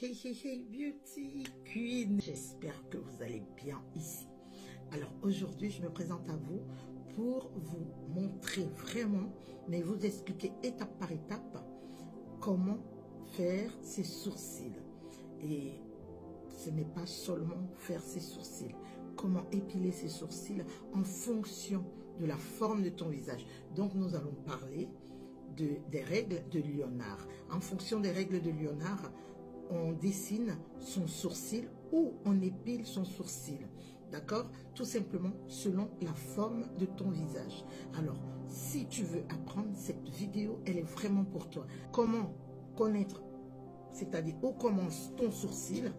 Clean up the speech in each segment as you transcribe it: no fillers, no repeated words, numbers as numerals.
Hey hey hey beauty queen, j'espère que vous allez bien ici. Alors aujourd'hui je me présente à vous pour vous montrer vraiment, mais vous expliquer étape par étape comment faire ses sourcils. Et ce n'est pas seulement faire ses sourcils, comment épiler ses sourcils en fonction de la forme de ton visage. Donc nous allons parler des règles de Léonard. En fonction des règles de Léonard, on dessine son sourcil ou on épile son sourcil. D'accord? Tout simplement selon la forme de ton visage. Alors, si tu veux apprendre, cette vidéo, elle est vraiment pour toi. Comment connaître, c'est-à-dire où commence ton sourcil,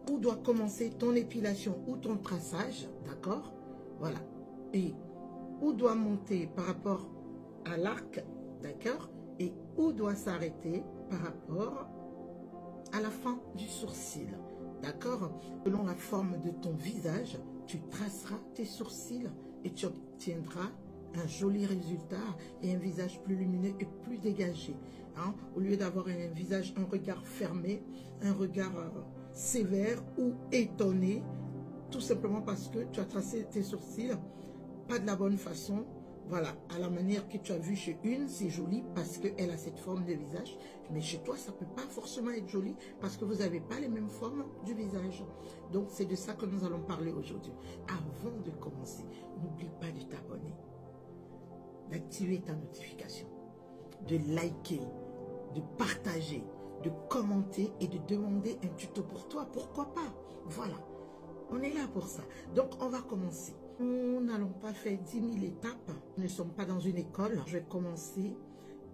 où doit commencer ton épilation ou ton traçage, d'accord? Voilà. Et où doit monter par rapport à l'arc, d'accord? Et où doit s'arrêter par rapport à la fin du sourcil, d'accord? Selon la forme de ton visage, tu traceras tes sourcils et tu obtiendras un joli résultat et un visage plus lumineux et plus dégagé. Hein? Au lieu d'avoir un visage, un regard fermé, un regard sévère ou étonné, tout simplement parce que tu as tracé tes sourcils pas de la bonne façon. Voilà, à la manière que tu as vu chez une, c'est joli parce qu'elle a cette forme de visage. Mais chez toi, ça ne peut pas forcément être joli parce que vous n'avez pas les mêmes formes du visage. Donc, c'est de ça que nous allons parler aujourd'hui. Avant de commencer, n'oublie pas de t'abonner, d'activer ta notification, de liker, de partager, de commenter et de demander un tuto pour toi. Pourquoi pas? Voilà, on est là pour ça. Donc, on va commencer. Nous n'allons pas faire 10 000 étapes. Nous ne sommes pas dans une école. Je vais commencer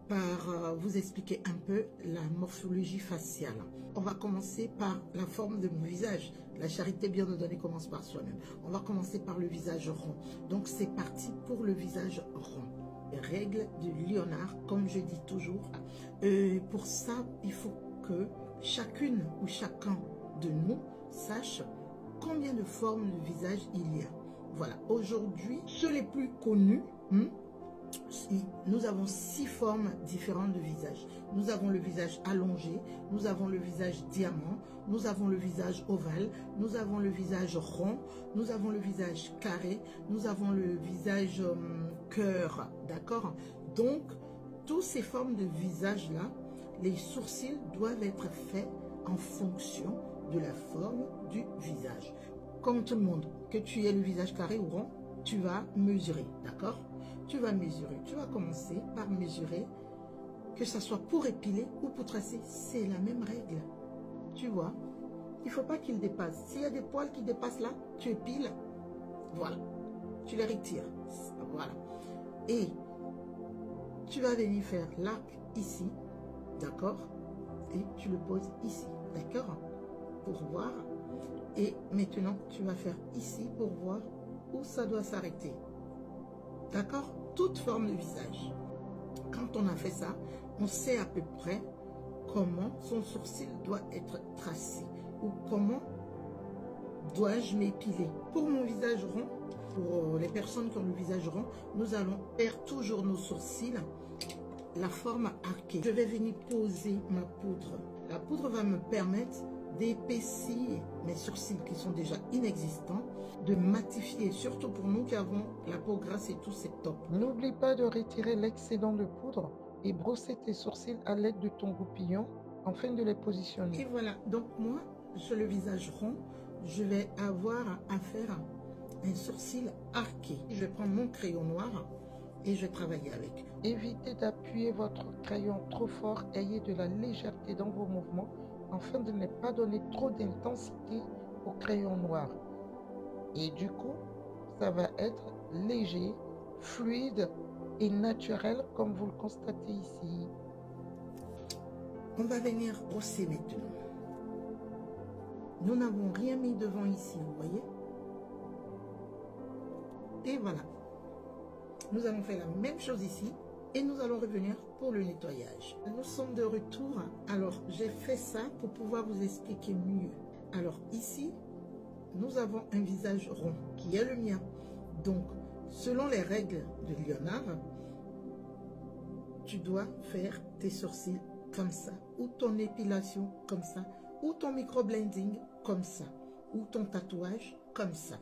par vous expliquer un peu la morphologie faciale. On va commencer par la forme de mon visage. La charité bien ordonnée commence par soi-même. On va commencer par le visage rond. Donc c'est parti pour le visage rond. Règle de Léonard, comme je dis toujours. Pour ça, il faut que chacune ou chacun de nous sache combien de formes de visage il y a. Voilà, aujourd'hui, ceux les plus connus, nous avons 6 formes différentes de visage. Nous avons le visage allongé, nous avons le visage diamant, nous avons le visage ovale, nous avons le visage rond, nous avons le visage carré, nous avons le visage cœur, d'accord? Donc, toutes ces formes de visage-là, les sourcils doivent être faits en fonction de la forme du visage. Comme tout le monde, que tu aies le visage carré ou rond, tu vas mesurer, d'accord? Tu vas mesurer, tu vas commencer par mesurer, que ce soit pour épiler ou pour tracer, c'est la même règle. Tu vois, il ne faut pas qu'il dépasse. S'il y a des poils qui dépassent là, tu épiles, voilà, tu les retires, voilà. Et tu vas venir faire l'arc ici, d'accord? Et tu le poses ici, d'accord? Pour voir. Et maintenant, tu vas faire ici pour voir où ça doit s'arrêter. D'accord? Toute forme de visage. Quand on a fait ça, on sait à peu près comment son sourcil doit être tracé ou comment dois-je m'épiler. Pour mon visage rond, pour les personnes qui ont le visage rond, nous allons faire toujours nos sourcils la forme arquée. Je vais venir poser ma poudre. La poudre va me permettre d'épaissir mes sourcils qui sont déjà inexistants, de matifier, surtout pour nous qui avons la peau grasse et tout, c'est top. N'oublie pas de retirer l'excédent de poudre et brosser tes sourcils à l'aide de ton goupillon afin de les positionner. Et voilà, donc moi, sur le visage rond, je vais avoir à faire un sourcil arqué. Je vais prendre mon crayon noir et je vais travailler avec. Évitez d'appuyer votre crayon trop fort, ayez de la légèreté dans vos mouvements afin de ne pas donner trop d'intensité au crayon noir. Et du coup, ça va être léger, fluide et naturel comme vous le constatez ici. On va venir brosser maintenant. Nous n'avons rien mis devant ici, vous voyez? Et voilà. Nous allons faire la même chose ici. Et nous allons revenir pour le nettoyage. Nous sommes de retour. Alors, j'ai fait ça pour pouvoir vous expliquer mieux. Alors, ici, nous avons un visage rond, qui est le mien. Donc, selon les règles de Léonard, tu dois faire tes sourcils comme ça, ou ton épilation comme ça, ou ton microblending comme ça, ou ton tatouage comme ça.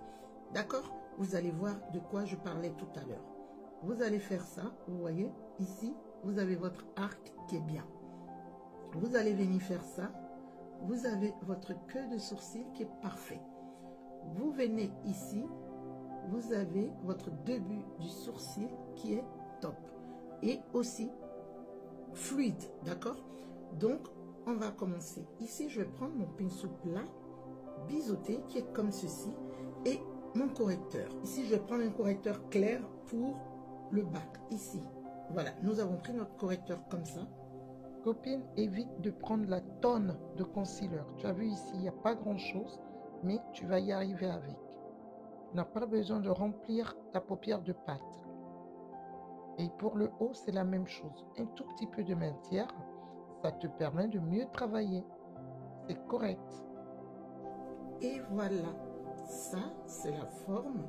D'accord? Vous allez voir de quoi je parlais tout à l'heure. Vous allez faire ça, vous voyez, ici, vous avez votre arc qui est bien. Vous allez venir faire ça, vous avez votre queue de sourcil qui est parfait. Vous venez ici, vous avez votre début du sourcil qui est top. Et aussi fluide, d'accord? Donc, on va commencer. Ici, je vais prendre mon pinceau plat, biseauté, qui est comme ceci, et mon correcteur. Ici, je vais prendre un correcteur clair pour le bas, ici. Voilà, nous avons pris notre correcteur comme ça. Copine, évite de prendre la tonne de concealer. Tu as vu ici, il n'y a pas grand-chose, mais tu vas y arriver avec. Tu n'as pas besoin de remplir ta paupière de pâte. Et pour le haut, c'est la même chose. Un tout petit peu de matière, ça te permet de mieux travailler. C'est correct. Et voilà, ça, c'est la forme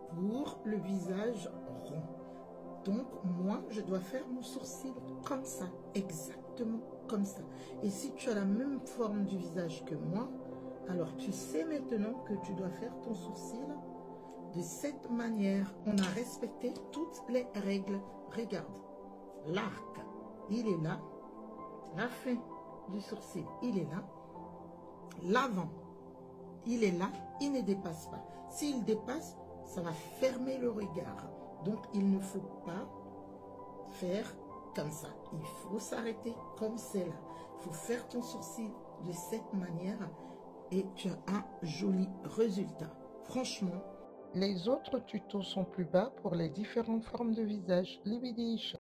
pour le visage rond. Donc, moi, je dois faire mon sourcil comme ça, exactement comme ça. Et si tu as la même forme du visage que moi, alors tu sais maintenant que tu dois faire ton sourcil de cette manière. On a respecté toutes les règles. Regarde, l'arc, il est là. La fin du sourcil, il est là. L'avant, il est là. Il ne dépasse pas. S'il dépasse, ça va fermer le regard. Donc, il ne faut pas faire comme ça. Il faut s'arrêter comme c'est là. Il faut faire ton sourcil de cette manière et tu as un joli résultat. Franchement. Les autres tutos sont plus bas pour les différentes formes de visage. Libidiche.